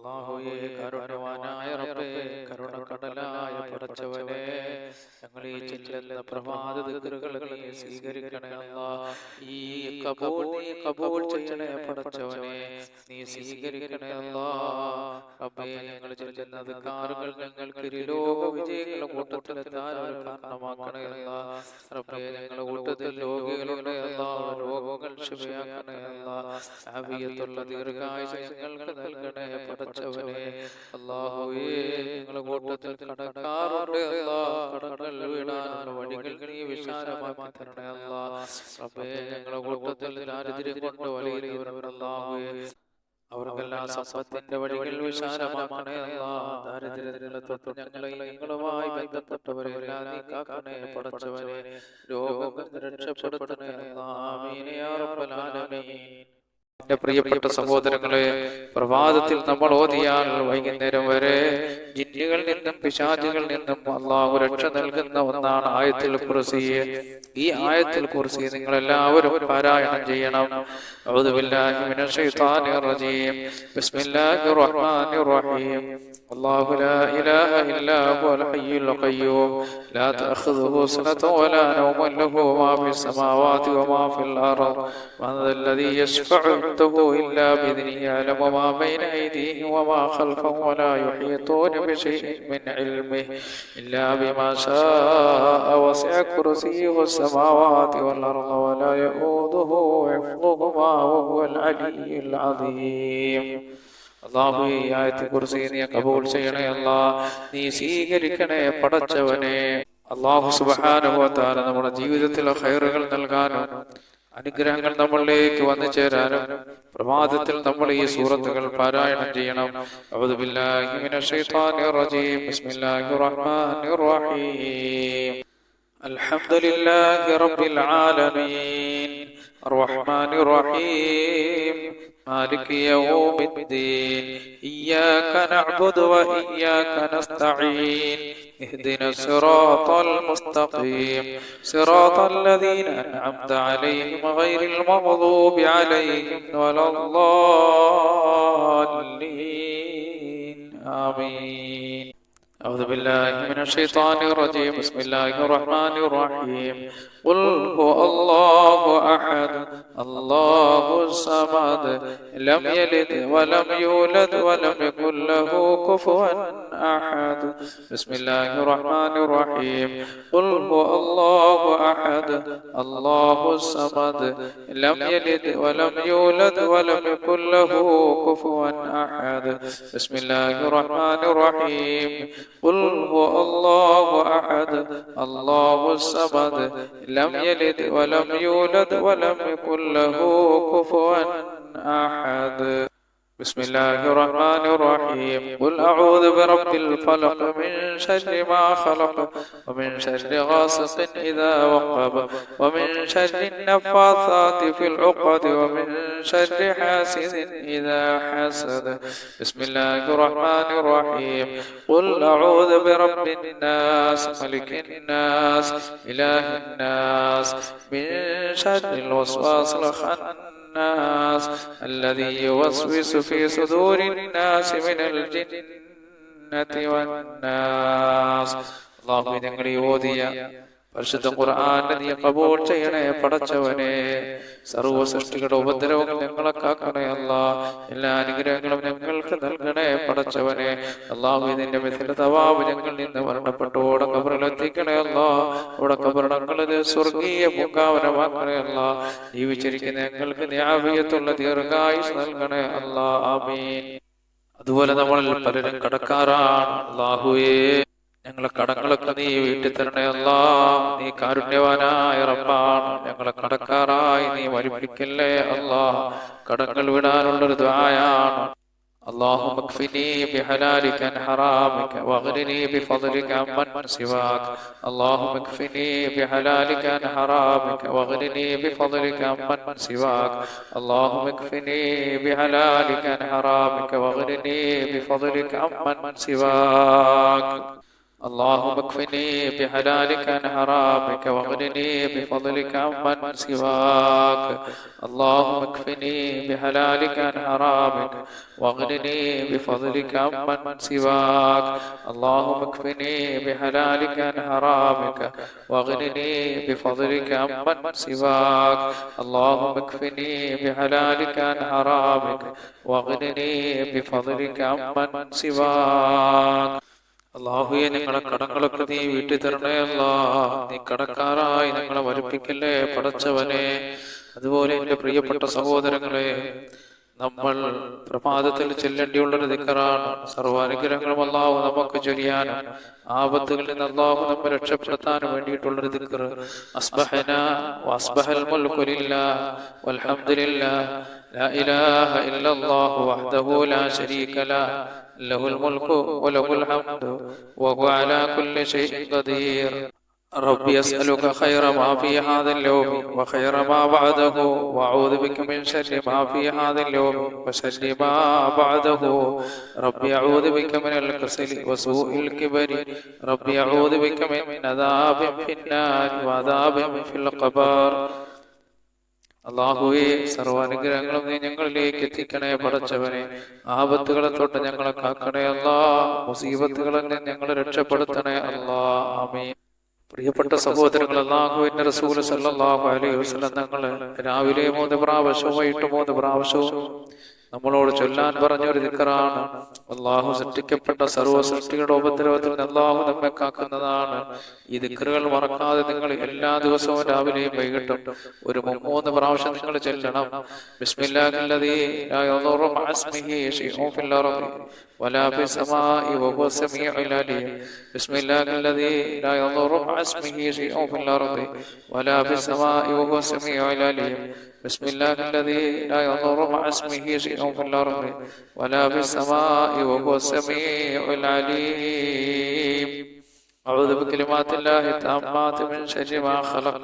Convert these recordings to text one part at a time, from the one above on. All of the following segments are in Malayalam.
അല്ലാഹുവേ കാരുണ്യവാനായ റബ്ബേ, കരുണക്കടലായ പടച്ചവനെ, ഞങ്ങൾ ഈ ചെല്ലുന്ന പ്രഭാത ദിക്റുകൾ നീ സ്വീകരിക്കണേ അല്ലാഹ്. ഈ കബൂൽ ചെയ്യണേ പടച്ചവനെ, നീ സ്വീകരിക്കണേ അല്ലാഹ്. റബ്ബേ, ഞങ്ങൾ ചെല്ലുന്ന ദിക്റുകൾ ഞങ്ങൾക്ക് ഇരുലോക വിജയങ്ങളുടെ കൂട്ടത്തിലെത്താൻ കാരണമാക്കണേ അല്ലാഹ്. റബ്ബേ, ഞങ്ങളുടെ കൂട്ടത്തിൽ രോഗികളുണ്ട് അല്ലാഹ്, രോഗങ്ങൾ ശിഫയാക്കണേ അല്ലാഹ്. ആഫിയത്തുള്ള ദീർഘായുസ്സ് ഞങ്ങൾക്ക് നൽകണേ പടച്ചവനെ. അല്ലാഹുവേ, ഞങ്ങളുടെ കൂട്ടത്തിൽ കടക്കാറുണ്ട് അല്ലാഹ്, കടങ്ങൾ വീടാനുള്ള വഴികൾ നീ വിശാലമാക്കി തരണേ അല്ലാഹ്. റബ്ബേ, ഞങ്ങളുടെ കൂട്ടത്തിൽ ദാരിദ്ര്യം കൊണ്ട് വലയുന്നവരുണ്ട് അല്ലാഹുവേ, അവർക്കെല്ലാം സമ്പത്തിന്റെ വഴികൾ വിശാലമാക്കണേ അല്ലാഹ്. ദാരിദ്ര്യത്തിലെ തൊട്ട് ഞങ്ങളുമായി ബന്ധപ്പെട്ടവരെല്ലാം നീ കാക്കണേ പടച്ചവനെ. രോഗങ്ങൾ രക്ഷപ്പെടുത്തണേ അല്ലാഹ്. ആമീൻ യാ റബ്ബൽ ആലമീൻ. എന്റെ പ്രിയപ്പെട്ട സഹോദരങ്ങളെ, പ്രഭാതത്തിൽ നമ്മൾ ഓതിയാൽ വൈകുന്നേരം വരെ ജിന്നുകളിൽ നിന്നും പിശാചുകളിൽ നിന്നും അല്ലാഹു രക്ഷ നൽകുന്ന ഒന്നാണ് ആയത്തുൽ കുർസി. ഈ ആയത്തുൽ കുർസി നിങ്ങൾ എല്ലാവരും പാരായണം ചെയ്യണം. അഊദു ബില്ലാഹി മിനശ് ശൈത്വാനിർ റജീം. ബിസ്മില്ലാഹിർ റഹ്മാനിർ റഹീം. അല്ലാഹു ലാ ഇലാഹ ഇല്ലാ ഹുവൽ ഹയ്യുൽ ഖയ്യൂം ലാ തഅഖുദുഹു സനതുൻ വലാ നൗമുൻ ലഹു മാ ഫിസ് സമാവാതി വമാ ഫിൽ അർദ് മൻ ദല്ലദീ യശ്ഫഉ عنده إلا بإذنه يعلم ما بين أيديهم وما خلفهم ولا يحيطون بشيء من علمه إلا بما شاء وسع كرسيه السماوات والأرض ولا يؤوده حفظهما وهو العلي العظيم. അല്ലാഹു, ഈ ആയത്തുൽ കുർസി നീ കബൂൽ ചെയ്യണേ അല്ലാഹ്, നീ സ്വീകരിക്കണേ പടച്ചവനെ. അല്ലാഹു സുബ്ഹാനഹു വ തആല നമ്മുടെ ജീവിതത്തിലെ ഖൈറുകൾ നൽകാനും അനുഗ്രഹങ്ങൾ നമ്മളിലേക്ക് വന്നു ചേരാനും പ്രഭാതത്തിൽ നമ്മൾ ഈ സൂറത്തുകൾ പാരായണം ചെയ്യണം. അഊദു ബില്ലാഹി മിനശ് ശൈത്വാനിർ റജീം. ബിസ്മില്ലാഹിർ റഹ്മാനിർ റഹീം. അൽഹംദുലില്ലാഹി റബ്ബിൽ ആലമീൻ അർറഹ്മാനിർ റഹീം മാലികി യൗമിദ്ദീൻ ഇയ്യാക നഅ്ബുദു വ ഇയ്യാക നസ്തഈൻ اهدنا الصراط المستقيم صراط الذين أنعمت عليهم غير المغضوب عليهم ولا الضالين آمين. أعوذ بالله من الشيطان الرجيم. بسم الله الرحمن الرحيم. قل هو الله أحد الله الصمد لم يلد ولم يولد ولم يكن له كفوا أحد. بسم الله الرحمن الرحيم. قل هو الله أحد الله الصمد لم يلد ولم يولد ولم يكن له كفوا أحد. بسم الله الرحمن الرحيم. قل هو الله أحد الله الصمد لم يلد ولم يولد ولم يكن له كفوا أحد. بسم الله الرحمن الرحيم. قل أعوذ برب الفلق من شر ما خلق ومن شر غاسق إذا وقب ومن شر النفاثات في العقد ومن شر حاسد إذا حسد. بسم الله الرحمن الرحيم. قل أعوذ برب الناس ملك الناس إله الناس من شر الوسواس الخناس الذي يوسوس في صدور الناس من الجنة والناس. الله ഞങ്ങളെ ഓതിയ പരിശുദ്ധ ഖുർആൻ നീ കബൂൽ ചെയ്യണേ പടച്ചവനെ. സർവ്വ സൃഷ്ടികളുടെ ഉപദ്രവങ്ങൾ ഞങ്ങളെ കാക്കണേ അല്ലാഹ്. എല്ലാ അനുഗ്രഹങ്ങളും ഞങ്ങൾക്ക് നൽകണേ പടച്ചവനെ. അല്ലാഹു, ഇതിന്റെ മിഥില തവാബ് ഞങ്ങളിൽ നിന്ന് മരണപ്പെട്ടു ഓടെ ഖബറിലെത്തിക്കണേ അല്ലാഹ്. ഓടെ ഖബറിടങ്ങളത് സ്വർഗീയ പൂങ്കാവനമാക്കണേ അല്ലാഹ്. ജീവിച്ചിരിക്കുന്ന ഞങ്ങൾക്ക് നീ ആഫിയത്തുള്ള ദീർഘായുസ്സ് നൽകണേ അല്ലാഹ്. ആമീൻ. അതുപോലെ നമ്മളിൽ പലരും കടക്കാരാണ്. അല്ലാഹുവേ, ഞങ്ങളെ കടങ്ങളൊക്കെ നീ വീട്ടിൽ തരണേ അല്ലാഹ്. നീ കാരുണ്യവാനായ റബ്ബാണ്. ഞങ്ങളെ കടക്കാരായി നീ വലിപ്പിക്കല്ലേ അല്ലാഹ്. കടങ്ങൾ വിടാനുള്ളൊരു ദുആയാണ്. اللهم اكفني بحلالك عن حرامك واغنني بفضلك عمن سواك. اللهم اكفني بحلالك عن حرامك واغنني بفضلك عمن سواك. اللهم اكفني بحلالك عن حرامك واغنني بفضلك عمن سواك. اللهم اكفني بحلالك عن حرامك واغنني بفضلك عمن سواك. اللهم اكفني بحلالك عن حرامك واغنني بفضلك عمن سواك. اللهم اكفني بحلالك عن حرامك واغنني بفضلك عمن سواك. اللهم اكفني بحلالك عن حرامك واغنني بفضلك عمن سواك. അല്ലാഹുവേ, ഞങ്ങളെ കടങ്ങളൊക്കെ നീ വീട്ടി തരണേ അല്ലാ. നീ കടക്കാരായി ഞങ്ങളെ വലിപ്പിക്കല്ലേ പടച്ചവനെ. അതുപോലെ എന്റെ പ്രിയപ്പെട്ട സഹോദരങ്ങളെ, നമ്മൾ പ്രഭാതത്തിൽ ചെല്ലേണ്ടിയുള്ളൊരു ദിക്റാണ്. സർവാനുഗ്രഹങ്ങളും അല്ലാഹു നമുക്ക് ചൊരിയാനും ആപത്തുകളിൽ നിന്ന് അല്ലാഹു നമ്മെ രക്ഷപ്പെടുത്താനും വേണ്ടിയിട്ടുള്ളൊരു ദിക്ർ. അസ്ബഹനാ വഅസ്ബഹൽ മുൽക്കു ലില്ലാഹ് വൽഹംദുലില്ലാഹ് ലാ ഇലാഹ ഇല്ലല്ലാഹു വഹ്ദഹു ലാ ശരീക ലഹു ലഹുൽ മുൽക്കു വലഹുൽ ഹംദു വഹുവ അലാ കുല്ലി ഷൈഇൻ ഖദീർ. ربي أسألك خير ما في هذا اليوم وخير ما بعده وأعوذ بك من شر ما في هذا اليوم وشر ما بعده. ربي أعوذ بك من الكسل وسوء الكبر. ربي أعوذ بك من عذاب في النار وعذاب في القبر. അല്ലാഹുവേ, സർവാനുഗ്രഹങ്ങളും നീ ഞങ്ങളിലേക്ക് എത്തിക്കണേ പടച്ചവനെ. ആപത്തുകളെ തൊട്ട് ഞങ്ങളെ കാക്കണേ അല്ലാ. മുസീബത്തുകളിൽ നിന്ന് ഞങ്ങളെ രക്ഷപ്പെടുത്തണേ അല്ലാ. ആമീൻ. പ്രിയപ്പെട്ട സഹോദരങ്ങൾ, അല്ലാഹുവിന്റെ റസൂൽ സല്ലല്ലാഹു അലൈഹി വസല്ലം തങ്ങൾ രാവിലെ 3 പ്രാവശ്യവും വൈകിട്ട് 3 പ്രാവശ്യവും നമ്മളോട് ചൊല്ലാൻ പറഞ്ഞൊരു ദിക്റാണ്. അല്ലാഹു സൃഷ്ടിക്കപ്പെട്ട സർവ്വ സൃഷ്ടികളുടെ ഉപദ്രവത്തിൽ നിന്ന് അല്ലാഹു നമ്മെ കാക്കുന്നതാണ്. ഈ ദിക്റുകൾ മറക്കാതെ നിങ്ങൾ എല്ലാ ദിവസവും രാവിലെയും വൈകിട്ടും ഒരു 3 പ്രാവശ്യം നിങ്ങൾ ചൊല്ലണം. ബിസ്മില്ലാഹില്ലദീ ലാ യദുറു മഅസ്മിഹി ശൈഉൻ ഫിൽ അർദി വലാ ഫിസ് സമാഇ വഹുവ സമീഉൽ അലീം. ബിസ്മില്ലാഹില്ലദീ ലാ യദുറു മഅസ്മിഹി ശൈഉൻ ഫിൽ അർദി വലാ ഫിസ് സമാഇ വഹുവ സമീഉൽ അലീം. بسم الله الذي لا يضر مع اسمه شيء في الأرض ولا في السماء وهو السميع العليم. أعوذ بكلمات الله التامات من شر ما خلق.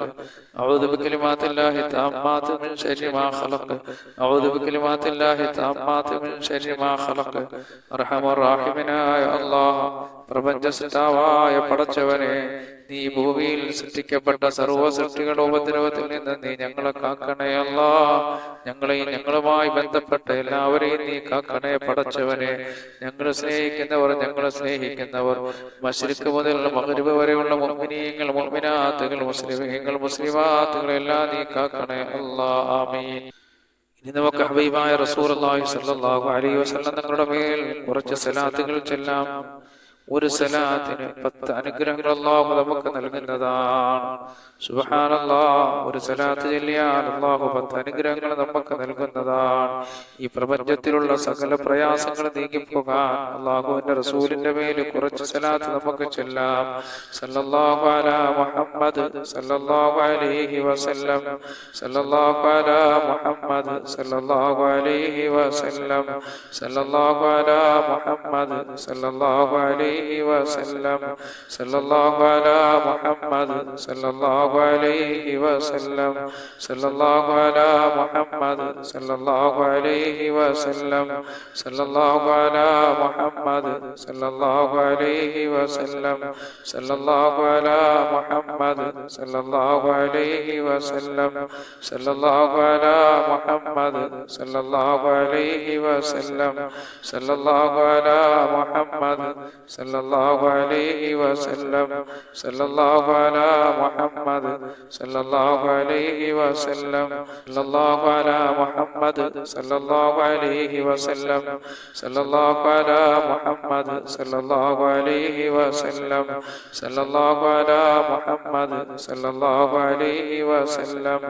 أعوذ بكلمات الله التامات من شر ما خلق. أعوذ بكلمات الله التامات من شر ما خلق. أرحم الراحمين يا الله. പ്രപഞ്ച സൃഷ്ടാവായ പടച്ചവനെ, നീ ഭൂമിയിൽ സൃഷ്ടിക്കപ്പെട്ട സർവ്വ സൃഷ്ടികളുടെ ഉപദ്രവത്തിൽ നിന്ന് നീ ഞങ്ങളെ കാക്കണേ അല്ലാ. ഞങ്ങളെയും ഞങ്ങളുമായി ബന്ധപ്പെട്ട എല്ലാവരെയും നീ കാക്കണേ പടച്ചവനെ. ഞങ്ങളെ സ്നേഹിക്കുന്നവർ, ഞങ്ങളെ സ്നേഹിക്കുന്നവർ, മശ്രിഖ് മുതൽ മഗ്രിബ് വരെയുള്ള മുഅ്മിനീങ്ങൾ, മുഅ്മിനാത്തുകൾ, മുസ്ലിമീങ്ങൾ, മുസ്ലിമാത്തുകൾ എല്ലാം നീ കാക്കണേ അല്ലാ. ആമീൻ. ഇനി നമുക്ക് ഹബീബായ റസൂലുള്ളാഹി സ്വല്ലല്ലാഹു അലൈഹി വസല്ലം തങ്ങളുടെ മേൽ കുറച്ച് സലാത്തുകൾ ചൊല്ലാം. ഒരു സലാത്തിന് 10 അനുഗ്രഹങ്ങൾ അല്ലാഹു നമുക്ക് നൽകുന്നതാണ്. സുബ്ഹാനല്ലാഹ്, ഒരു സലാത്ത് ചൊല്ലിയാൽ അല്ലാഹു 10 അനുഗ്രഹങ്ങൾ നമുക്ക് നൽകുന്നതാണ്. ഈ പ്രപഞ്ചത്തിലുള്ള സകല പ്രയാസങ്ങൾ നീങ്ങിപ്പോകാൻ അല്ലാഹുവിന്റെ റസൂലിന്റെ മേൽ കുറച്ച് സലാത്ത് നമുക്ക് ചൊല്ലാം. സല്ലല്ലാഹു അലാ മുഹമ്മദ് സല്ലല്ലാഹു അലൈഹി വസല്ലം. സല്ലല്ലാഹു അലാ മുഹമ്മദ് സല്ലല്ലാഹു അലൈഹി വസല്ലം. സല്ലല്ലാഹു അലാ മുഹമ്മദ് സല്ലല്ലാഹു അലൈഹി وسلم. صلى الله على محمد صلى الله عليه وسلم. صلى الله على محمد صلى الله عليه وسلم. صلى الله على محمد صلى الله عليه وسلم. صلى الله على محمد صلى الله عليه وسلم. صلى الله على محمد صلى الله عليه وسلم. صلى الله على محمد صلى الله عليه وسلم. صلى الله على محمد صلى الله عليه وسلم. صلى الله على محمد صلى الله عليه وسلم. صلى الله على محمد صلى الله عليه وسلم. صلى الله على محمد صلى الله عليه وسلم.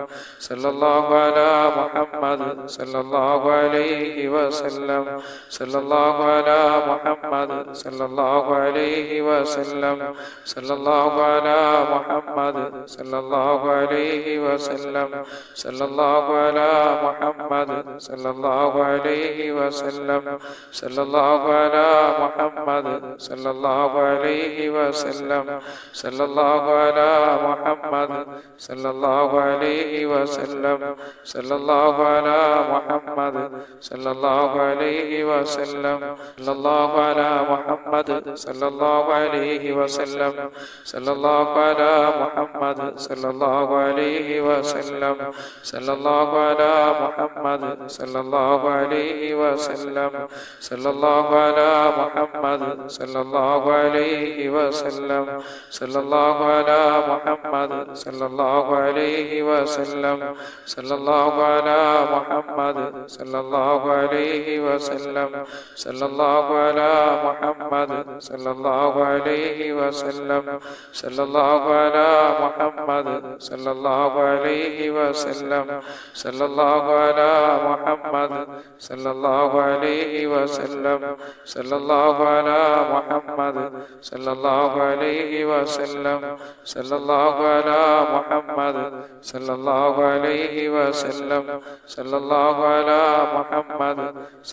صلى الله على محمد صلى الله عليه وسلم. صلى الله على محمد صلى الله عليه وسلم. صلى الله على محمد صلى الله عليه وسلم. صلى الله على محمد صلى الله عليه وسلم. صلى الله على محمد صلى الله عليه وسلم. صلى الله على محمد صلى الله عليه وسلم. صلى الله على محمد صلى الله عليه وسلم. صلى الله على محمد صلى الله عليه وسلم صلى الله على محمد صلى الله عليه وسلم صلى الله على محمد صلى الله عليه وسلم صلى الله على محمد صلى الله عليه وسلم صلى الله على محمد صلى الله عليه وسلم صلى الله على محمد صلى الله عليه وسلم صلى الله على محمد صلى الله عليه وسلم صلى الله على محمد صلى الله عليه وسلم صلى الله على محمد صلى الله عليه وسلم صلى الله على محمد صلى الله عليه وسلم صلى الله على محمد صلى الله عليه وسلم صلى الله على محمد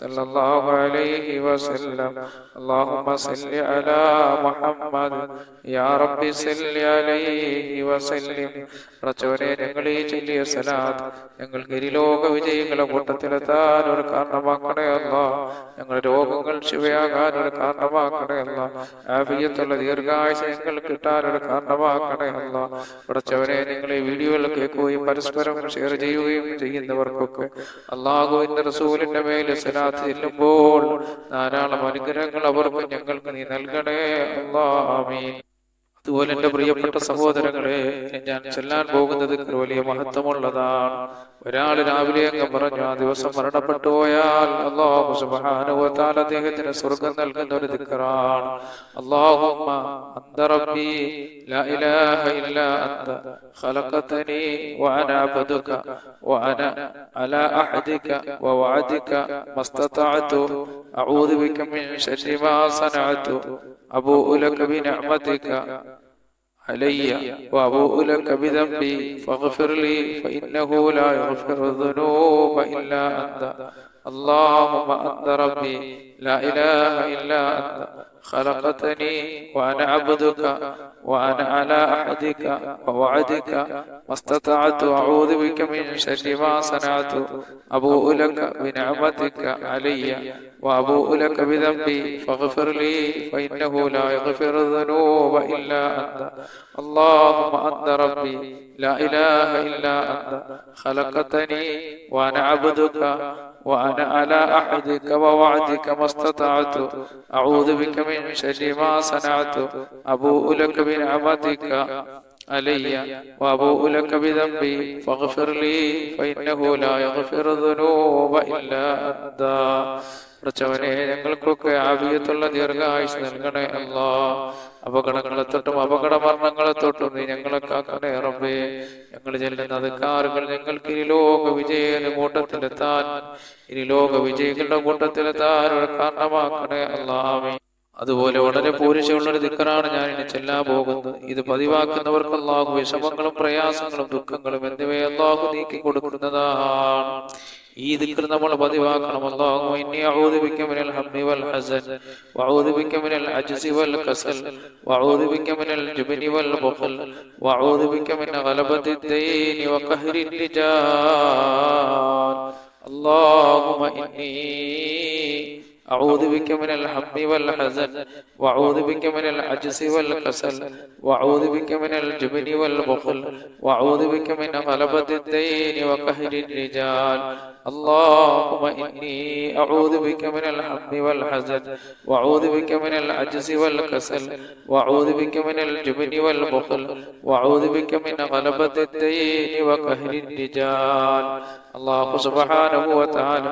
صلى الله عليه وسلم اللهم صل على محمد يا رب صل عليه وسلم റച്ചവനെ ഞങ്ങൾ ഈ ചൊല്ലിയ സലാത്ത് ഞങ്ങൾ ഗിരിലോക വിജയികളെ കൂട്ടത്തിലെത്താൻ ഒരു കാരണമാക്കണേ അല്ലാ. ഞങ്ങളുടെ രോഗങ്ങൾ ശിവയാകാൻ ഒരു കാരണമാക്കണേ അല്ലാ. ആഫിയത്തുള്ള ദീർഘായുസ് ഞങ്ങൾ കിട്ടാൻ ഒരു കാരണമാക്കണേ അല്ലാ. റച്ചവനെ നിങ്ങൾ ഈ വീഡിയോകൾ കേൾക്കുകയും പരസ്പരം ഷെയർ ചെയ്യുകയും ചെയ്യുന്നവർക്കൊക്കെ അല്ലാഹുവിന്റെ റസൂലിന്റെ മേൽ സലാത്ത് ചെല്ലുമ്പോൾ ധാരാളം അനുഗ്രഹങ്ങൾ അവർക്ക് ഞങ്ങൾക്ക് നീ നൽകണേ അല്ലാ. ആമീൻ. അതുപോലെ എന്റെ പ്രിയപ്പെട്ട സഹോദരങ്ങളെ, ഞാൻ ചൊല്ലാൻ പോകുന്നത് വലിയ മഹത്വമുള്ളതാണ്. ഒരാൾ രാവിലെ അങ്ങ് പറഞ്ഞു ആ ദിവസം മരണപ്പെട്ടു പോയാൽ അല്ലാഹു സുബ്ഹാനഹു വ തആല അദ്ദേഹത്തിന് സ്വർഗ്ഗം നൽകുന്ന ഒരു ദിക്റാണ്. അല്ലാഹുമ്മ അന്ത റബ്ബി ലാ ഇലാഹ ഇല്ലാ അന്ത ഖലഖതനി വഅന അബ്ദുക വഅന അലാ അഹദിക വവഅദിക മസ്തതഅതു അഊദു ബിക മിൻ ശർരി മാ സനഅതു അബൂഉ ലക ബിനിഅമതിക علي وأبوء لك بذنبي فاغفر لي فإنه لا يغفر الذنوب إلا أنت اللهم أنت ربي لا إله إلا أنت خلقتني وأنا عبدك وأنا على أحدك ووعدك ما استطعت أعوذ بك من شر ما صنعت أبوء لك بنعمتك علي وأبوء لك بذنبي فاغفر لي فإنه لا يغفر الذنوب إلا أنت اللهم أنت ربي لا إله إلا أنت خلقتني وأنا عبدك وأنا على أحدك ووعدك ما استطعت أعوذ بك من شر ما صنعت أبوء لك بنعمتك علي وأبوء لك بذنبي فاغفر لي فإنه لا يغفر الذنوب إلا أنت. പ്രച്ചവനെ ഞങ്ങൾക്കൊക്കെ ആഫിയത്തുള്ള ദീർഘായുസ് നൽകണേ അല്ലാ. അപകടങ്ങളെ തൊട്ടും അപകട മരണങ്ങളെ തൊട്ടും നീ ഞങ്ങളെ കാക്കണേ റബ്ബേ. ഞങ്ങൾ ചെല്ലുന്ന അധികാരികൾ ഞങ്ങൾക്ക് ഇനി ലോക വിജയ കൂട്ടത്തിലെത്താൻ ഇനി ലോക വിജയികളുടെ കൂട്ടത്തിലെത്താൻ ഒരു കാരണമാക്കണേ അല്ലാഹ്. അതുപോലെ വളരെ പൂരിശമുള്ളൊരു ദിക്റാണ് ഞാൻ ഇനി ചെല്ലാൻ പോകുന്നത്. ഇത് പതിവാക്കുന്നവർക്ക് അല്ലാഹു വിഷമങ്ങളും പ്രയാസങ്ങളും ദുഃഖങ്ങളും എന്നിവയെ അല്ലാഹു നീക്കി കൊടുക്കുന്നതാണ്. ഈ ദിക്ർ നമ്മൾ പതിവാക്കണം. അല്ലാഹു ഇന്നി അഊദു ബിക മിനൽ ഹമ്മി വൽ ഹസൻ വഅഊദു ബിക മിനൽ അജ്സി വൽ കസൽ വഅഊദു ബിക മിനൽ ജുബ്നി വൽ ബഖൽ വഅഊദു ബിക മിൻ ഗലബതി ദൈനി വഖഹ്രി റിജാൽ അല്ലാഹുമ്മ ഇന്നി أعوذ بك من الهم والحزن وأعوذ بك من العجز والكسل وأعوذ بك من الجبن والبخل وأعوذ بك من غلبة الدين وقهر الرجال اللهم إني أعوذ بك من الهم والحزن وأعوذ بك من العجز والكسل وأعوذ بك من الجبن والبخل وأعوذ بك من غلبة الدين وقهر الرجال. അല്ലാഹു സുബ്ഹാനഹു വ തആല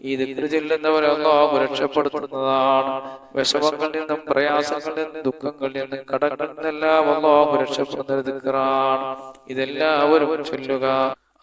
ഈ ദിക്ർ ചൊല്ലുന്നവരെ അല്ലാഹു രക്ഷപ്പെടുത്തുന്നതാണ്. വിഷമങ്ങളിൽ നിന്നും പ്രയാസങ്ങളിൽ നിന്നും ദുഃഖങ്ങളിൽ നിന്നും കടങ്ങളിൽ നിന്നെല്ലാം അല്ലാഹു രക്ഷപ്പെടുന്ന ദിക്റാണ്. ഇതെല്ലാവരും ചൊല്ലുക.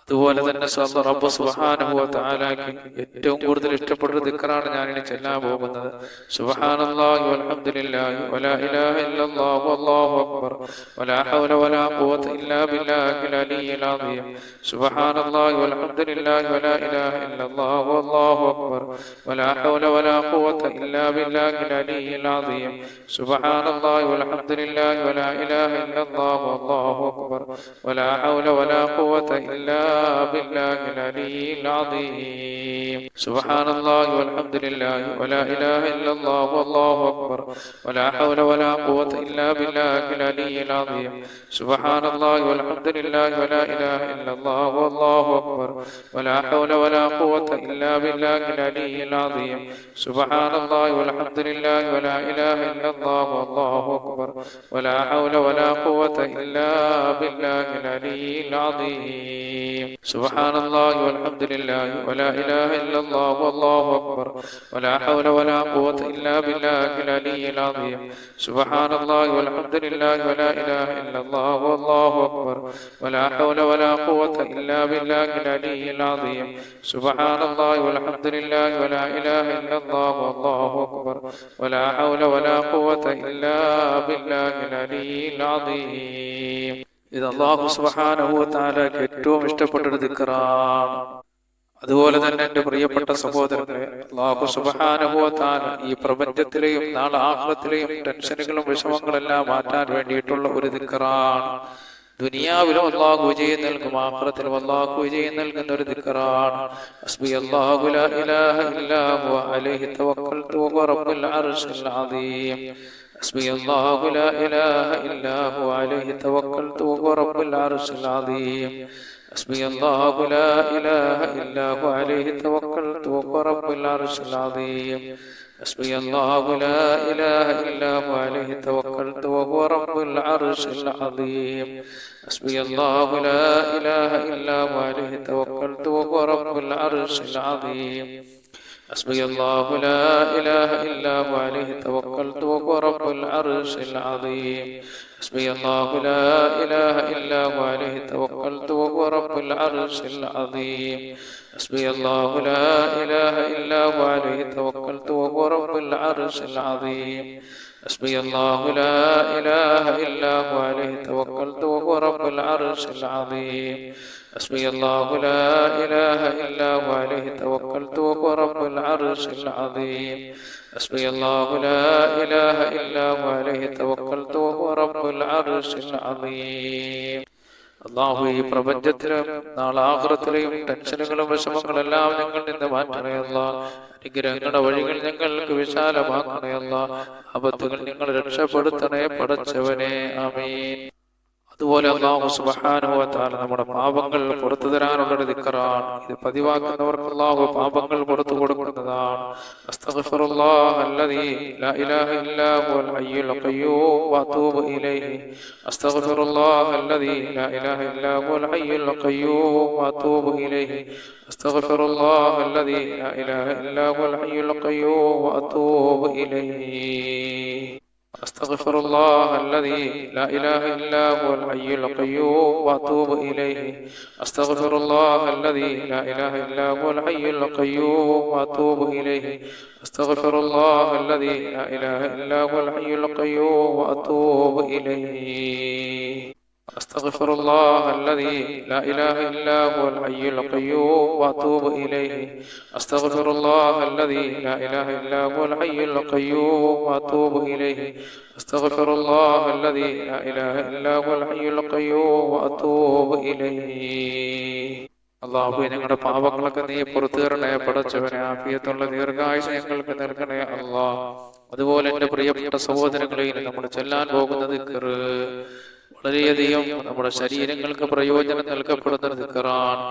അതുപോലെ തന്നെ റബ്ബ് സുബ്ഹാനഹു വ തആലയ്ക്ക് ഏറ്റവും കൂടുതൽ ഇഷ്ടപ്പെട്ട ദിക്റാണ് ഞാൻ ഇനി ചൊല്ലാൻ പോകുന്നത്. സുബ്ഹാനല്ലാഹി വൽഹംദുലില്ലാഹി വലാ ഇലാഹ ഇല്ലല്ലാഹു വല്ലാഹു അക്ബർ വലാ ഹൗല വലാ ഖുവത ഇല്ലാ ബില്ലാഹിൽ അലിയ്യിൽ അദീം. സുബ്ഹാനല്ലാഹി വൽഹംദുലില്ലാഹി വലാ ഇലാഹ ഇല്ലല്ലാഹു വല്ലാഹു അക്ബർ വലാ ഹൗല വലാ ഖുവത ഇല്ലാ ബില്ലാഹിൽ അലിയ്യിൽ അദീം. സുബ്ഹാനല്ലാഹി വൽഹംദുലില്ലാഹി വലാ ഇലാഹ ഇല്ലല്ലാഹു വല്ലാഹു അക്ബർ വലാ ഹൗല വലാ ഖുവത ഇല്ലാ بالله العلي العظيم سبحان الله والحمد لله ولا إله إلا الله والله أكبر ولا حول ولا قوة إلا بالله العلي العظيم سبحان الله والحمد لله ولا إله إلا الله والله أكبر ولا حول ولا قوة إلا بالله العلي العظيم سبحان الله والحمد لله ولا إله إلا الله والله أكبر ولا حول ولا قوة إلا بالله العلي العظيم سبحان الله والحمد لله ولا إله إلا الله والله أكبر ولا حول ولا قوة إلا بالله العلي العظيم سبحان الله والحمد لله ولا إله إلا الله والله أكبر ولا حول ولا قوة إلا بالله العلي العظيم سبحان الله والحمد لله ولا إله إلا الله والله أكبر ولا حول ولا قوة إلا بالله العلي العظيم ഇത് അല്ലാഹു സുബ്ഹാനഹു വ തആലയ്ക്ക് ഏറ്റവും ഇഷ്ടപ്പെട്ട ഒരു ദിക്റാണ്. അതുപോലെ തന്നെ എൻ്റെ പ്രിയപ്പെട്ട സഹോദരങ്ങളെ, അല്ലാഹു സുബ്ഹാനഹു വ തആല ഈ പ്രപഞ്ചത്തിലെയും നാളെ ആഖിറത്തിലെയും ടെൻഷനുകളും വിഷമങ്ങളെല്ലാം മാറ്റാൻ വേണ്ടിയിട്ടുള്ള ഒരു ദിക്റാണ്. ദുനിയാവിലും അല്ലാഹു വിജയം നൽകും, ആഖിറത്തിലും അല്ലാഹു വിജയം നൽകുന്ന ഒരു ദിക്റാണ്. ഹസ്ബി അല്ലാഹു ലാ ഇലാഹ ഇല്ലാ ഹുവ അലൈഹി തവക്കൽതു വഹുവ റബ്ബുൽ അർശിൽ അദീം حسبي الله لا إله إلا هو عليه توكلت وهو رب العرش العظيم حسبي الله لا إله إلا هو عليه توكلت وهو رب العرش العظيم حسبي الله لا إله إلا هو عليه توكلت وهو رب العرش العظيم حسبي الله لا إله إلا هو عليه توكلت وهو رب العرش العظيم حسبي الله لا إله إلا هو عليه توكلت وهو رب العرش العظيم حسبي الله لا إله إلا هو عليه توكلت وهو رب العرش العظيم حسبي الله لا إله إلا هو عليه توكلت وهو رب العرش العظيم حسبي الله لا إله إلا هو عليه توكلت وهو رب العرش العظيم حسبي الله لا إله إلا هو عليه توكلت وهو رب العرش العظيم حسبي الله لا إله إلا هو عليه توكلت وهو رب العرش العظيم അല്ലാഹു ഈ പ്രപഞ്ചത്തിലും നാളെ ആഖിറത്തിലെയും ടെൻഷനുകളും വിഷമങ്ങളെല്ലാം ഞങ്ങളിൽ നിന്ന് മാറ്റണേ അല്ലാഹ്. അനുഗ്രഹങ്ങളുടെ വഴികൾ ഞങ്ങൾക്ക് വിശാലമാക്കണേ അല്ലാഹ്. ആപത്തുകൾ ഞങ്ങൾ രക്ഷപ്പെടുത്തണേ പടച്ചവനെ. ആമീൻ. അതുപോലെ അല്ലാഹു സുബ്ഹാനഹു വ തആല നമ്മുടെ പാപങ്ങൾ പുറത്തു തരാനുള്ള ഒരു ദിക്റാണ്. ഇത് പതിവാക്കുന്നവർക്ക് അല്ലാഹു പാപങ്ങൾ പുറത്തു കൊടുക്കുന്നതാണ്. അസ്തഗ്ഫിറുല്ലാഹ് അല്ലദീ ലാ ഇലാഹ ഇല്ലാ ഹുവൽ ഹയ്യുൽ ഖയ്യൂം വഅതൂബു ഇലൈഹി അസ്തഗ്ഫിറുല്ലാഹ് അല്ലദീ ലാ ഇലാഹ ഇല്ലാ ഹുവൽ ഹയ്യുൽ ഖയ്യൂം വഅതൂബു ഇലൈഹി അസ്തഗ്ഫിറുല്ലാഹ് അല്ലദീ ലാ ഇലാഹ ഇല്ലാ ഹുവൽ ഹയ്യുൽ ഖയ്യൂം വഅതൂബു ഇലൈഹി أستغفر الله الذي لا إله إلا هو الحي القيوم وأتوب إليه أستغفر الله الذي لا إله إلا هو الحي القيوم وأتوب إليه أستغفر الله الذي لا إله إلا هو الحي القيوم وأتوب إليه أستغفر الله الذي لا إله إلا هو الحي القيوم وأتوب إليه أستغفر الله الذي لا إله إلا هو الحي القيوم وأتوب إليه أستغفر الله الذي لا إله إلا هو الحي القيوم وأتوب إليه അല്ലാഹുവേ, ഞങ്ങളുടെ പാപങ്ങളൊക്കെ നീ പുറത്തു തരണേ പടച്ചവനെ. ആഫിയത്തുള്ള ദീർഘായുസ്സ് ഞങ്ങൾക്ക് നൽകണേ അല്ലാഹ്. അതുപോലെ എൻ്റെ പ്രിയപ്പെട്ട സഹോദരങ്ങളെ, നമ്മൾ ചെല്ലാൻ പോകുന്ന ദിക്ർ വളരെയധികം നമ്മുടെ ശരീരങ്ങൾക്ക് പ്രയോജനം നൽകപ്പെടുന്ന ദിക്റാണ്.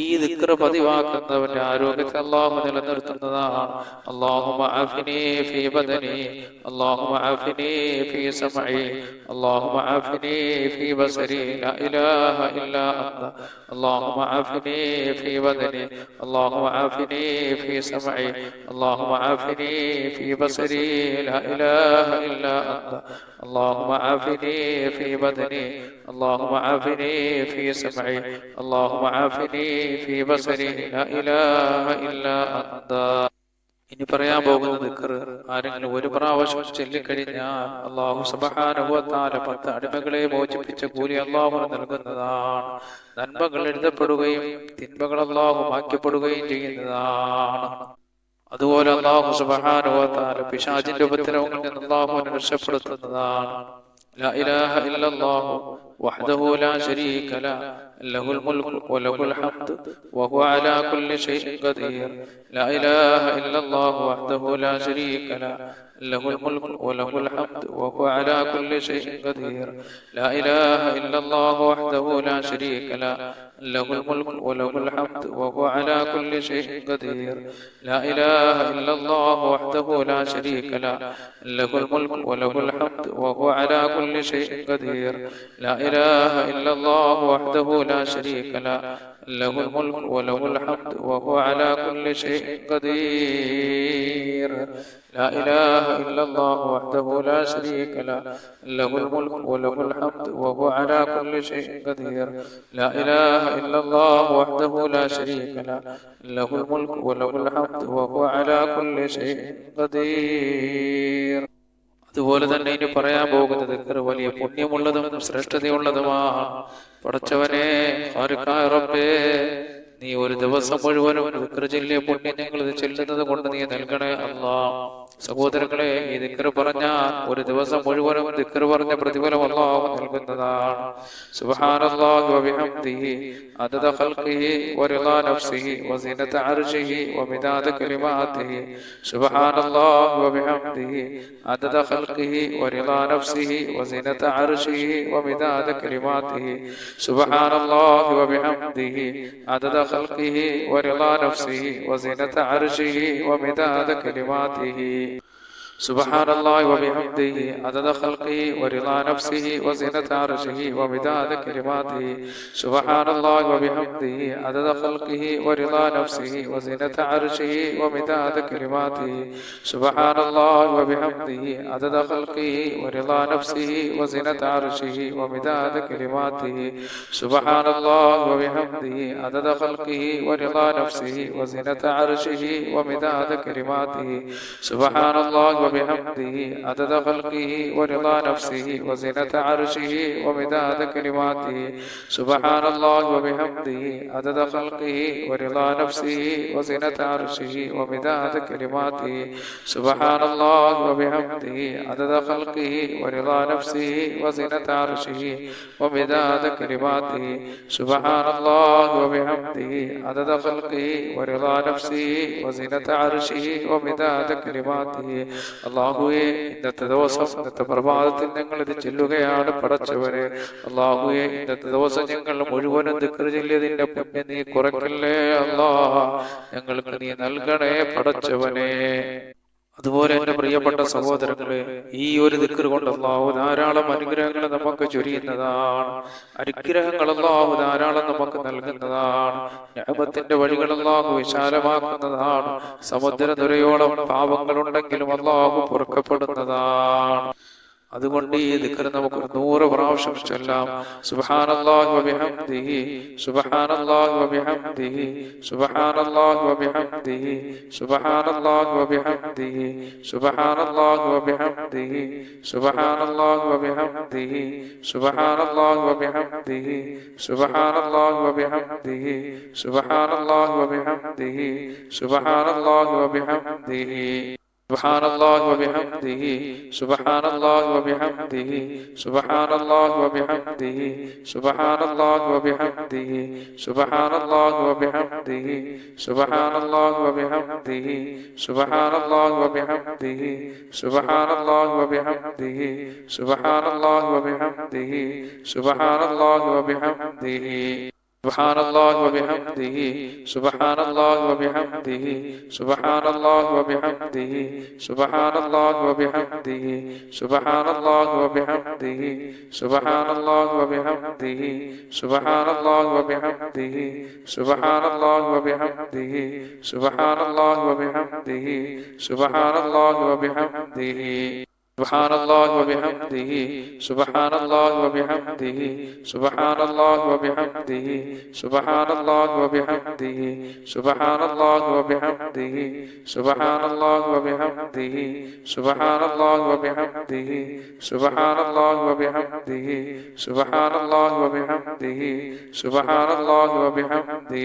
ഈ ദിക്ർ പതിവാക്കുന്നവന്റെ ആരോഗ്യത്തെ അല്ലാഹു നിലനിർത്തുന്നതാണ്. അല്ലാഹുമ്മ ആഫിനി ഫീ ബദനി അല്ലാഹുമ്മ ആഫിനി ഫീ സമഇ അല്ലാഹുമ്മ ആഫിനി ഫീ ബസരി ലാ ഇലാഹ ഇല്ലാ അൻത അല്ലാഹുമ്മ ആഫിനി ഫീ ബദനി അല്ലാഹുമ്മ ആഫിനി ഫീ സമഇ അല്ലാഹുമ്മ ആഫിനി ഫീ ബസരി ലാ ഇലാഹ ഇല്ലാ അൻത اللهم عافني في بدني اللهم عافني في سمعي اللهم عافني في بصري لا إله إلا أنت. ഇനി പറയാൻ പോകുന്ന ദിക്ർ ആരെങ്കിലും ഒരു പ്രാവശ്യം ചൊല്ലിക്കഴിഞ്ഞാൽ അല്ലാഹു സുബ്ഹാനഹു വ തആല 10 അടിമകളെ മോചിപ്പിച്ച കൂലി അല്ലാഹു നൽകുന്നതാണ്. നന്മകൾ എഴുതപ്പെടുകയും തിന്മകൾ അല്ലാഹു മായ്ക്കപ്പെടുകയും ചെയ്യുന്നതാണ്. അതുപോലെ അല്ലാഹു സുബ്ഹാനഹു വ തആല പിശാചിന്റെ ഉപദ്രവങ്ങളിൽ നിന്ന് അല്ലാഹുവിനെ രക്ഷപ്പെടുത്തുന്നതാണ്. لا إله إلا الله وحده لا شريك له له الملك وله الحمد وهو على كل شيء قدير لا إله إلا الله وحده لا شريك له له الملك وله الحمد وهو على كل شيء قدير لا إله إلا الله وحده لا شريك له له الملك وله الحمد وهو على كل شيء قدير لا إله إلا الله وحده لا شريك له له الملك وله الحمد وهو على كل شيء قدير لا إله إلا الله وحده لا شريك له له الملك وله الحمد وهو على كل شيء قدير لا إله إلا الله وحده لا شريك له له الملك وله الحمد وهو على كل شيء قدير لا إله إلا الله وحده لا شريك له له الملك وله الحمد وهو على كل شيء قدير. അതുപോലെ തന്നെ ഇനി പറയാൻ പോകുന്നത് വലിയ പുണ്യമുള്ളതും ശ്രേഷ്ഠതയുള്ളതുമാണ്. പടച്ചവനെ ഖാലിഖായ റബ്ബേ, നീ ഒരു ദിവസം മുഴുവനും ദിക്ർ ചൊല്ലിയ പുണ്യം ഞങ്ങൾ ഇത് ചെല്ലുന്നത് കൊണ്ട് നീ നൽകണേ അല്ലാഹ്. സഹോദരങ്ങളെ, ഈ ദിക്ർ പറഞ്ഞാൽ ഒരു ദിവസം മുഴുവനും ദിക്ർ പറഞ്ഞ പ്രതിഫലം അല്ലാഹു നൽകുന്നതാണ്. സുബ്ഹാനല്ലാഹി വബിഹംദിഹി അദദ ഖൽഖിഹി വറിളാ നഫ്സിഹി വസിനത അർശിഹി വമിദാദ കലിമാതിഹി. സുബ്ഹാനല്ലാഹി വബിഹംദിഹി അദദ ഖൽഖിഹി വറിളാ നഫ്സിഹി വസിനത അർശിഹി വമിദാദ കലിമാതിഹി. സുബ്ഹാനല്ലാഹി വബിഹംദിഹി അദദ خلقه ورضا نفسه وزنة عرشه ومداد كلماته. سبحان الله وبحمده عدد خلقه ورضا نفسه وزنة عرشه ومداد كلماته. سبحان الله وبحمده عدد خلقه ورضا نفسه وزنة عرشه ومداد كلماته. سبحان الله وبحمده عدد خلقه ورضا نفسه وزنة عرشه ومداد كلماته. سبحان الله وبحمده عدد خلقه ورضا نفسه وزنة عرشه ومداد كلماته. سبحان الله وبحمده عدد خلقه ورضا نفسه وزنة عرشه ومداد كلماته. سبحان الله وبحمده عدد خلقه ورضا نفسه وزنة عرشه ومداد كلماته. سبحان الله وبحمده عدد خلقه ورضا نفسه وزنة عرشه ومداد كلماته. سبحان الله وبحمده عدد خلقه ورضا نفسه وزنة عرشه ومداد كلماته. അല്ലാഹുവേ, ഇന്നത്തെ ദിവസം ഇന്നത്തെ പ്രഭാതത്തിൽ ഞങ്ങൾ ഇത് ചെല്ലുകയാണ് പടച്ചവരെ. അല്ലാഹുവേ, ഇന്നത്തെ ദിവസം ഞങ്ങൾ മുഴുവനും ദിക്ർ ചൊല്ലിയതിന്റെ പുണ്യം നീ കുറയ്ക്കല്ലേ അല്ലാഹ്, ഞങ്ങൾക്ക് നീ നൽകണേ പടച്ചവനെ. അതുപോലെ എന്റെ പ്രിയപ്പെട്ട സഹോദരങ്ങളെ, ഈ ഒരു ദിക്ർ കൊണ്ട് അല്ലാഹു ധാരാളം അനുഗ്രഹങ്ങൾ നമുക്ക് ചൊരിയുന്നതാണ്. അനുഗ്രഹങ്ങൾ അല്ലാഹു ധാരാളം നമുക്ക് നൽകുന്നതാണ്. നിഅമത്തിന്റെ വഴികൾ അല്ലാഹു വിശാലമാക്കുന്നതാണ്. സമുദ്രനിരയോളം പാപങ്ങളുണ്ടെങ്കിലും അല്ലാഹു പൊറുക്കപ്പെടുന്നതാണ്. അതുകൊണ്ട് ഈ ദിക്ർ നമുക്ക് 100 പ്രാവശ്യം ചൊല്ലാം. സുബ്ഹാനല്ലാഹി വബിഹംദിഹി സുബ്ഹാനല്ലാഹി വബിഹംദിഹി സുബ്ഹാനല്ലാഹി വബിഹംദിഹി സുബ്ഹാനല്ലാഹി വബിഹംദിഹി സുബ്ഹാനല്ലാഹി വബിഹംദിഹി സുബ്ഹാനല്ലാഹി വബിഹംദിഹി സുബ്ഹാനല്ലാഹി വബിഹംദിഹി സുബ്ഹാനല്ലാഹി വബിഹംദിഹി സുബ്ഹാനല്ലാഹി വബിഹംദിഹി സുബ്ഹാനല്ലാഹി വബിഹംദിഹി. سبحان الله وبحمده سبحان الله وبحمده سبحان الله وبحمده سبحان الله وبحمده سبحان الله وبحمده سبحان الله وبحمده سبحان الله وبحمده سبحان الله وبحمده سبحان الله وبحمده سبحان الله وبحمده. سبحان الله وبحمده سبحان الله وبحمده سبحان الله وبحمده سبحان الله وبحمده سبحان الله وبحمده سبحان الله وبحمده سبحان الله وبحمده سبحان الله وبحمده سبحان الله وبحمده سبحان الله وبحمده. سبحان الله وبحمده سبحان الله وبحمده سبحان الله وبحمده سبحان الله وبحمده سبحان الله وبحمده سبحان الله وبحمده سبحان الله وبحمده سبحان الله وبحمده سبحان الله وبحمده سبحان الله وبحمده.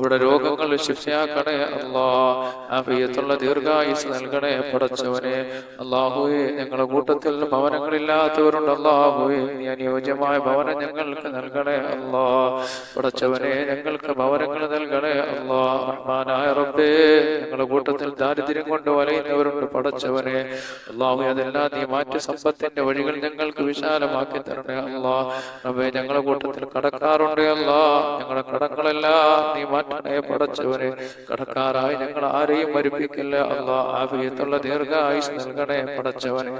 ഇവിടെ രോഗങ്ങൾ ശിഫയാക്കണേ അല്ലാ. ആഫിയത്തുള്ള ദീർഘായുസ് നൽകണേ പടച്ചവനെ. അല്ലാഹുവേ, ഞങ്ങളുടെ കൂട്ടത്തിൽ ഭവനങ്ങളില്ലാത്തവരുണ്ട്. അല്ലാഹുവേ, നീ അനുയോജ്യമായ ഭവനം ഞങ്ങൾക്ക് നൽകണേ അല്ലാ. പടച്ചവനെ, ഞങ്ങൾക്ക് ഭവനങ്ങൾ നൽകണേ അല്ലാ. റഹ്മാനായ റബ്ബേ, ഞങ്ങളുടെ കൂട്ടത്തിൽ ദാരിദ്ര്യം കൊണ്ട് വലയുന്നവരുണ്ട് പടച്ചവനെ. അല്ലാഹുവേ, അതെല്ലാം നീ മാറ്റി സമ്പത്തിന്റെ വഴികൾ ഞങ്ങൾക്ക് വിശാലമാക്കി തരണേ അല്ലാ. റബ്ബേ, ഞങ്ങളുടെ കൂട്ടത്തിൽ കടക്കാറുണ്ട് അല്ലാ. ഞങ്ങളുടെ കടങ്ങളെല്ലാം നീ മാറ്റണേ പടച്ചവനെ. കടക്കാരായി ഞങ്ങൾ ആരെയും മരിപ്പിക്കില്ല അല്ലാ. ആഫിയത്തുള്ള ദീർഘായുസ് നൽകണേ പടച്ചവനെ.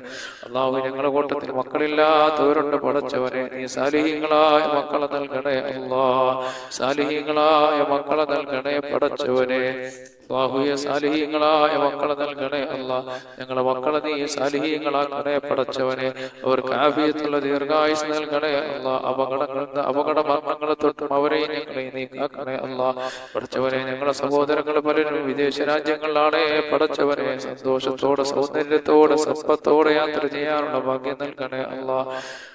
അല്ലാഹു, ഞങ്ങളുടെ കൂട്ടത്തിൽ മക്കളില്ലാത്തവരുണ്ട് പടച്ചവനെ. നീ സാലിഹീങ്ങളായ മക്കളെ നൽകണേ അല്ലാ. സാലിഹീങ്ങളായ മക്കളെ നൽകണേ പടച്ചവനെ. അല്ലാഹുവേ, സാലിഹീങ്ങളായ മക്കളെ നൽകണേ അല്ലാ. ഞങ്ങളുടെ മക്കളെ നീ സാലിഹീങ്ങളാക്കണേ പടച്ചവനെ. അവർക്ക് ആഫിയത്തുള്ള ദീർഘായുസ് നൽകണേ അല്ലാ. അപകട മരണങ്ങളെ തൊട്ടും അവരെയും ഞങ്ങളെ നീ കാക്കണേ അല്ലാ. പടച്ചവനെ, ഞങ്ങളുടെ സഹോദരങ്ങൾ പലരും വിദേശ രാജ്യങ്ങളിലാണേ പടച്ചവനെ. സന്തോഷത്തോടെ, സൗന്ദര്യത്തോടെ, സമ്പത്തോടെ യാത്ര ചെയ്യാനുള്ള ഭാഗ്യം നൽകണേ അല്ലാ.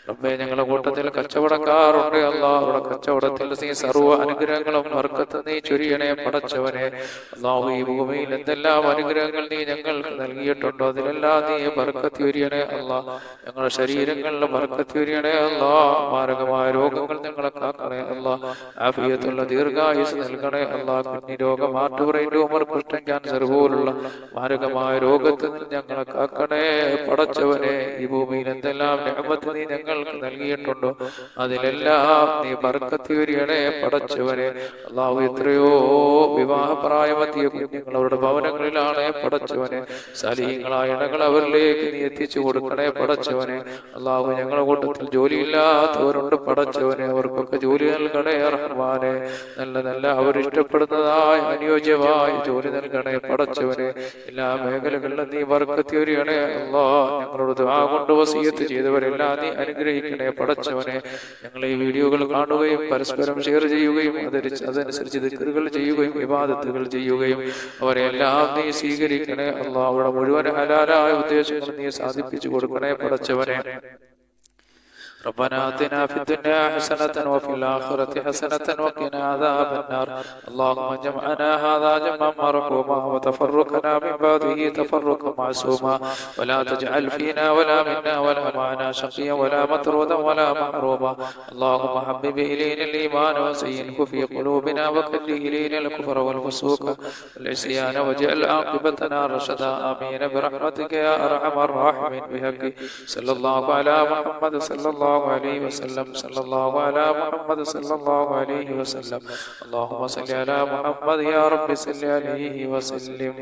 റബ്ബേ, ഞങ്ങളുടെ കൂട്ടത്തിൽ കച്ചവടക്കാറുണ്ട് അല്ലാ. അവിടെ കച്ചവടത്തിൽ നീ സർവ്വ അനുഗ്രഹങ്ങളും ബർക്കത്ത് നീ ചൊരിയണേ പടച്ചവനെ. അല്ലാഹു, ഈ ഭൂമിയിൽ എന്തെല്ലാം അനുഗ്രഹങ്ങൾ നീ ഞങ്ങൾക്ക് നൽകിയിട്ടുണ്ടോ അതിലെല്ലാം നീ ബർക്കത്ത് ചൊരിയണേ അല്ലാ. ഞങ്ങളുടെ ശരീരങ്ങളിൽ ബർക്കത്ത് ചൊരിയണേ അല്ലാ. മാരകമായ രോഗങ്ങൾ ഞങ്ങളെ കാക്കണേ അല്ലാ. ആഫിയത്തുള്ള ദീർഘായുസ് നൽകണേ അല്ലാ. കിഡ്നി രോഗം, ഹാർട്ട് ബ്രെയിൻ ട്യൂമർ, കുഷ്ഠം, ക്യാൻസർ പോലുള്ള മാരകമായ രോഗത്തിൽ നിന്ന് ഞങ്ങളെ കാക്കണേ പടച്ചവനെ. ഈ ഭൂമിയിൽ എന്തെല്ലാം നിഅമത്ത് നീ ഞങ്ങൾക്ക് നൽകിയിട്ടുണ്ടോ അതിലെല്ലാം നീ ബർക്കത്ത് ചൊരിയണേ പടച്ചവനെ. അല്ലാഹു, എത്രയോ വിവാഹപ്രായമെത്തിയ കുഞ്ഞുങ്ങൾ അവരുടെ ഭവനങ്ങളിലാണ് പടച്ചവനെ. സാലിഹീങ്ങളായ ഇണകൾ അവരിലേക്ക് നീ എത്തിച്ചു കൊടുക്കണേ പടച്ചവനെ. അല്ലാഹു, ഞങ്ങളുടെ കൂട്ടത്തിൽ ജോലിയില്ലാത്തവരുണ്ട് പടച്ചവനെ. അവർക്കൊക്കെ ജോലി നൽകണേ റഹ്മാനെ. നല്ല നല്ല അവരിഷ്ടപ്പെടുന്നതായ അനുയോജ്യമായ ജോലി നൽകണേ പടച്ചവനെ. എല്ലാ മേഖലകളിലും നീ ബർക്കത്ത് ചൊരിയണേ അല്ലാ. ഞങ്ങളോട് ദുആ കൊണ്ട് വസിയത്ത് ചെയ്തവരെല്ലാം നീ അനുഗ്രഹിക്കണേ പടച്ചവനെ. ഞങ്ങൾ ഈ വീഡിയോകൾ കാണുകയും പരസ്പരം ഷെയർ ചെയ്യുകയും അതനുസരിച്ച് ദിക്റുകൾ ചെയ്യുകയും ഇബാദത്തുകൾ ചെയ്യുകയും അവരെല്ലാം നീ സ്വീകരിക്കണേ അല്ലാ. അവിടെ മുഴുവൻ ഹലാലായ ഉദ്ദേശങ്ങൾ നീ സാധിപ്പിച്ചു കൊടുക്കണേ പടച്ചവനെ. ربنا آتنا في الدنيا حسنة وفي الآخرة حسنة وقنا عذاب النار. اللهم جمعنا هذا جمعا مرحوما وتفرقنا من بعده تفرقا معصوما ولا تجعل فينا ولا منا ولا معنا شقيا ولا مطرودا ولا محروما. اللهم حبب إلينا الإيمان وزينه في قلوبنا وكره إلينا الكفر والفسوق والعصيان واجعل عاقبتنا رشدا. آمين برحمتك يا أرحم الراحمين. بحق صلى الله على محمد صلى الله عليه وسلم. صلى الله على محمد صلى الله عليه وسلم. اللهم صل على محمد يا رب صل عليه وسلم.